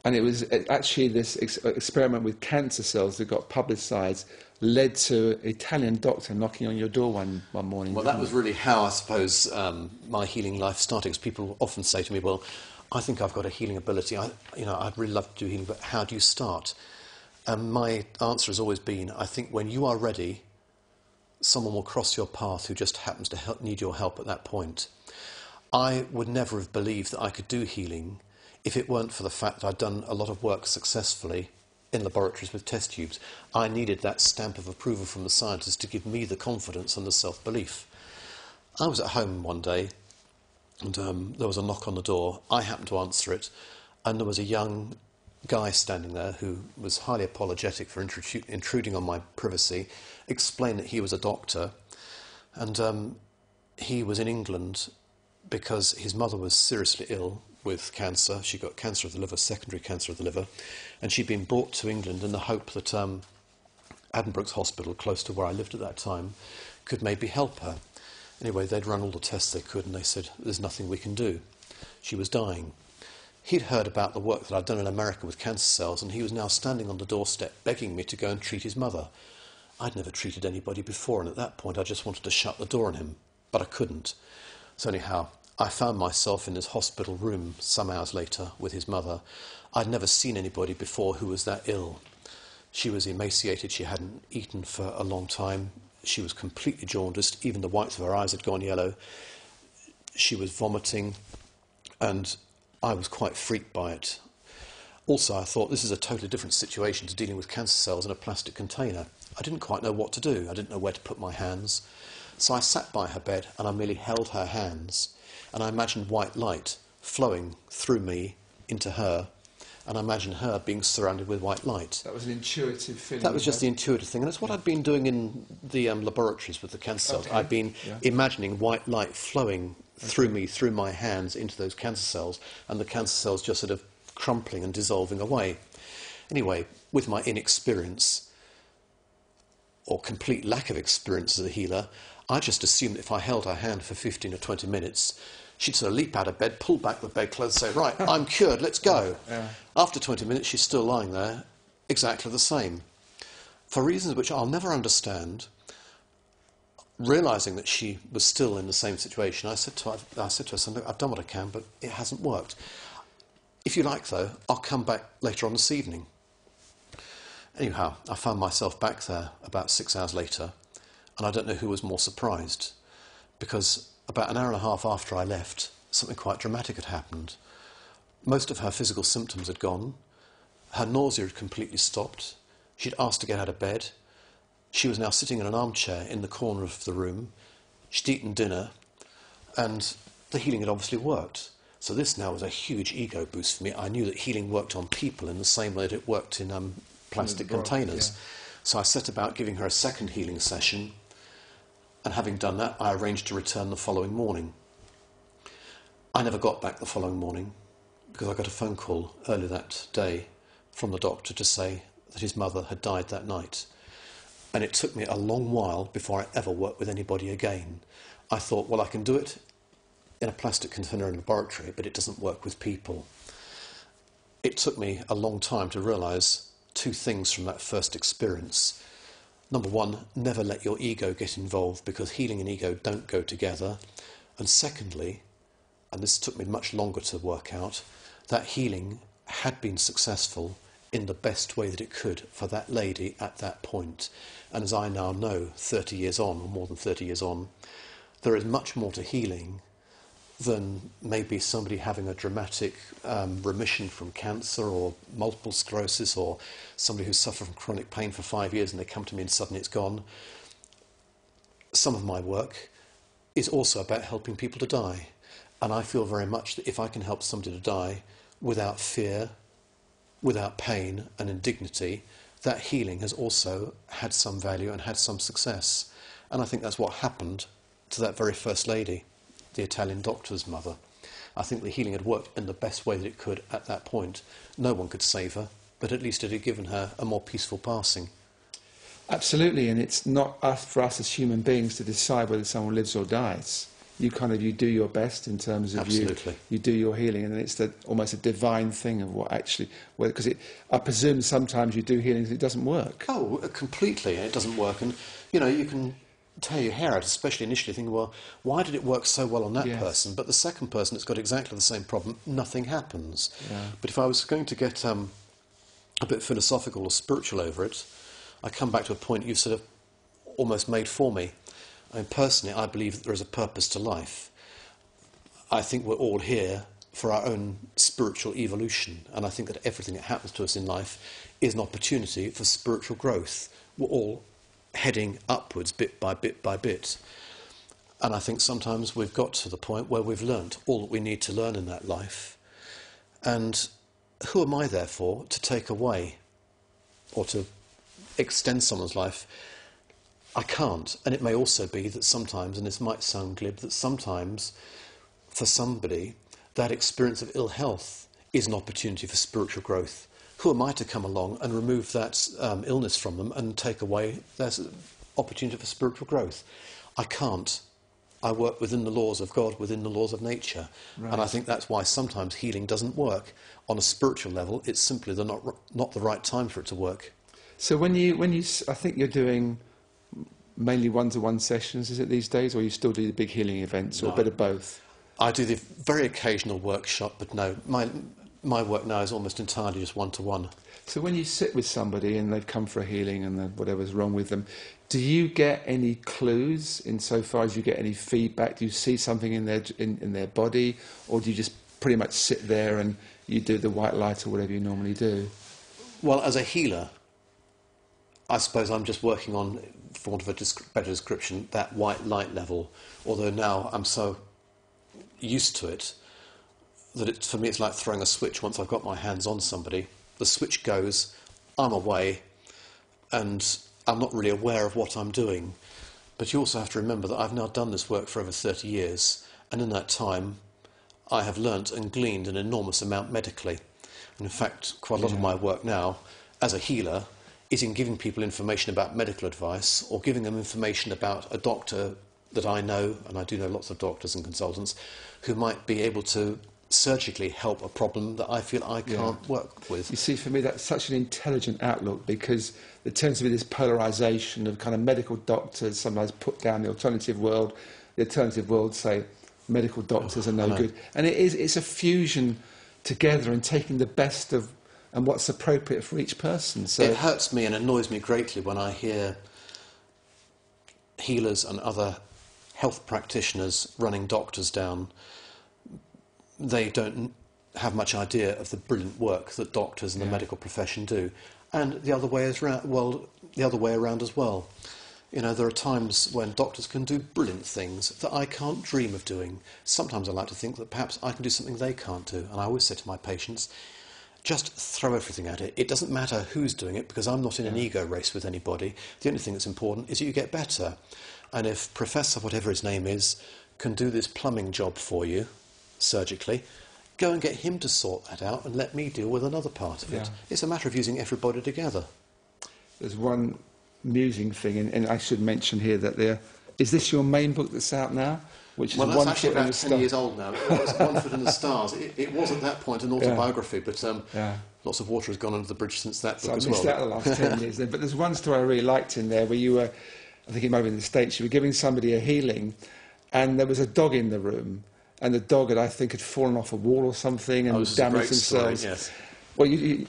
And it was actually this experiment with cancer cells that got publicised led to an Italian doctor knocking on your door one morning. Well, that was really how, I suppose, my healing life started. Because people often say to me, well, I think I've got a healing ability. I'd really love to do healing, but how do you start? And my answer has always been, I think when you are ready, someone will cross your path who just happens to need your help at that point. I would never have believed that I could do healing if it weren't for the fact that I'd done a lot of work successfully in laboratories with test tubes. I needed that stamp of approval from the scientists to give me the confidence and the self-belief. I was at home one day, and there was a knock on the door. I happened to answer it, and there was a young guy standing there who was highly apologetic for intruding on my privacy, explained that he was a doctor, and he was in England because his mother was seriously ill with cancer. She got cancer of the liver, secondary cancer of the liver, and she'd been brought to England in the hope that Addenbrooke's Hospital, close to where I lived at that time, could maybe help her. Anyway, they'd run all the tests they could, and they said, there's nothing we can do. She was dying. He'd heard about the work that I'd done in America with cancer cells, and he was now standing on the doorstep begging me to go and treat his mother. I'd never treated anybody before, and at that point I just wanted to shut the door on him, but I couldn't. So anyhow, I found myself in his hospital room some hours later with his mother. I'd never seen anybody before who was that ill. She was emaciated, she hadn't eaten for a long time, she was completely jaundiced, even the whites of her eyes had gone yellow. She was vomiting, and I was quite freaked by it. Also, I thought this is a totally different situation to dealing with cancer cells in a plastic container. I didn't quite know what to do. I didn't know where to put my hands. So I sat by her bed and I merely held her hands, and I imagined white light flowing through me into her, and I imagined her being surrounded with white light. That was an intuitive feeling. That was just the intuitive thing, and it's what I'd been doing in the laboratories with the cancer cells. Okay. I'd been imagining white light flowing through me, through my hands, into those cancer cells, and the cancer cells just sort of crumpling and dissolving away. Anyway, with my inexperience, or complete lack of experience as a healer, I just assumed that if I held her hand for 15 or 20 minutes, she'd sort of leap out of bed, pull back the bedclothes, say, right, I'm cured, let's go. Yeah. After 20 minutes, she's still lying there, exactly the same. For reasons which I'll never understand, realising that she was still in the same situation, I said to her, look, I've done what I can, but it hasn't worked. If you like, though, I'll come back later on this evening. Anyhow, I found myself back there about 6 hours later, and I don't know who was more surprised, because about an hour and a half after I left, something quite dramatic had happened. Most of her physical symptoms had gone. Her nausea had completely stopped. She'd asked to get out of bed. She was now sitting in an armchair in the corner of the room. She'd eaten dinner, and the healing had obviously worked. So this now was a huge ego boost for me. I knew that healing worked on people in the same way that it worked in plastic containers. Yeah. So I set about giving her a second healing session, and having done that, I arranged to return the following morning. I never got back the following morning because I got a phone call earlier that day from the doctor to say that his mother had died that night. And it took me a long while before I ever worked with anybody again. I thought, well, I can do it in a plastic container in a laboratory, but it doesn't work with people. It took me a long time to realise two things from that first experience. Number one, never let your ego get involved, because healing and ego don't go together. And secondly, and this took me much longer to work out, that healing had been successful in the best way that it could for that lady at that point. And as I now know, 30 years on, or more than 30 years on, there is much more to healing than maybe somebody having a dramatic remission from cancer or multiple sclerosis, or somebody who's suffered from chronic pain for 5 years and they come to me and suddenly it's gone. Some of my work is also about helping people to die. And I feel very much that if I can help somebody to die without fear, without pain and indignity, that healing has also had some value and had some success. And I think that's what happened to that very first lady, the Italian doctor's mother. I think the healing had worked in the best way that it could at that point. No one could save her, but at least it had given her a more peaceful passing. Absolutely, and it's not for us as human beings to decide whether someone lives or dies. you do your best in terms of Absolutely. you do your healing, and it's almost a divine thing of what actually, because I presume sometimes you do healings and it doesn't work. Oh, completely, it doesn't work, and you can tear your hair out, especially initially thinking, well, why did it work so well on that person, but the second person that's got exactly the same problem, nothing happens. But if I was going to get a bit philosophical or spiritual over it, I come back to a point you've sort of almost made for me. I mean, personally, I believe that there is a purpose to life. I think we're all here for our own spiritual evolution, and I think that everything that happens to us in life is an opportunity for spiritual growth. We're all heading upwards bit by bit by bit. And I think sometimes we've got to the point where we've learnt all that we need to learn in that life. And who am I, therefore, to take away or to extend someone's life? I can't. And it may also be that sometimes, and this might sound glib, that sometimes for somebody that experience of ill health is an opportunity for spiritual growth. Who am I to come along and remove that illness from them and take away their opportunity for spiritual growth? I can't. I work within the laws of God, within the laws of nature. Right. And I think that's why sometimes healing doesn't work. On a spiritual level, it's simply not the right time for it to work. So when you, I think you're doing mainly one-to-one sessions, is it these days, or you still do the big healing events, or a bit of both? I do the very occasional workshop, but no, my work now is almost entirely just one-to-one. So when you sit with somebody and they've come for a healing and whatever's wrong with them, do you get any clues insofar as you get any feedback? Do you see something in their body, or do you just pretty much sit there and you do the white light or whatever you normally do? Well, as a healer, I suppose I'm just working on, for want of a better description, that white light level, although now I'm so used to it that for me it's like throwing a switch. Once I've got my hands on somebody, the switch goes, I'm away, and I'm not really aware of what I'm doing. But you also have to remember that I've now done this work for over 30 years, and in that time I have learnt and gleaned an enormous amount medically. And in fact, quite a lot of my work now, as a healer, is in giving people information about medical advice, or giving them information about a doctor that I know, and I do know lots of doctors and consultants, who might be able to surgically help a problem that I feel I can't work with. You see, for me, that's such an intelligent outlook, because there tends to be this polarisation of kind of medical doctors sometimes put down the alternative world. The alternative world say medical doctors are no good. And it's a fusion together and taking the best of and what's appropriate for each person. So it hurts me and annoys me greatly when I hear healers and other health practitioners running doctors down. They don't have much idea of the brilliant work that doctors and the medical profession do, and the other way around as well. You know, there are times when doctors can do brilliant things that I can't dream of doing. Sometimes I like to think that perhaps I can do something they can't do, and I always say to my patients, just throw everything at it. It doesn't matter who's doing it, because I'm not in an ego race with anybody. The only thing that's important is that you get better. And if Professor, whatever his name is, can do this plumbing job for you, surgically, go and get him to sort that out and let me deal with another part of it. It's a matter of using everybody together. There's one amusing thing, and I should mention here that is this your main book that's out now? Which is well, that's actually about 10 Stars. years old now. It's One Foot in the Stars. It was at that point an autobiography, but lots of water has gone under the bridge since that book as well. So I missed out the last 10 years then. But there's one story I really liked in there where you were, I think it might have been in the States, you were giving somebody a healing, and there was a dog in the room, and the dog had fallen off a wall or something and damaged themselves. Story, yes. Well, you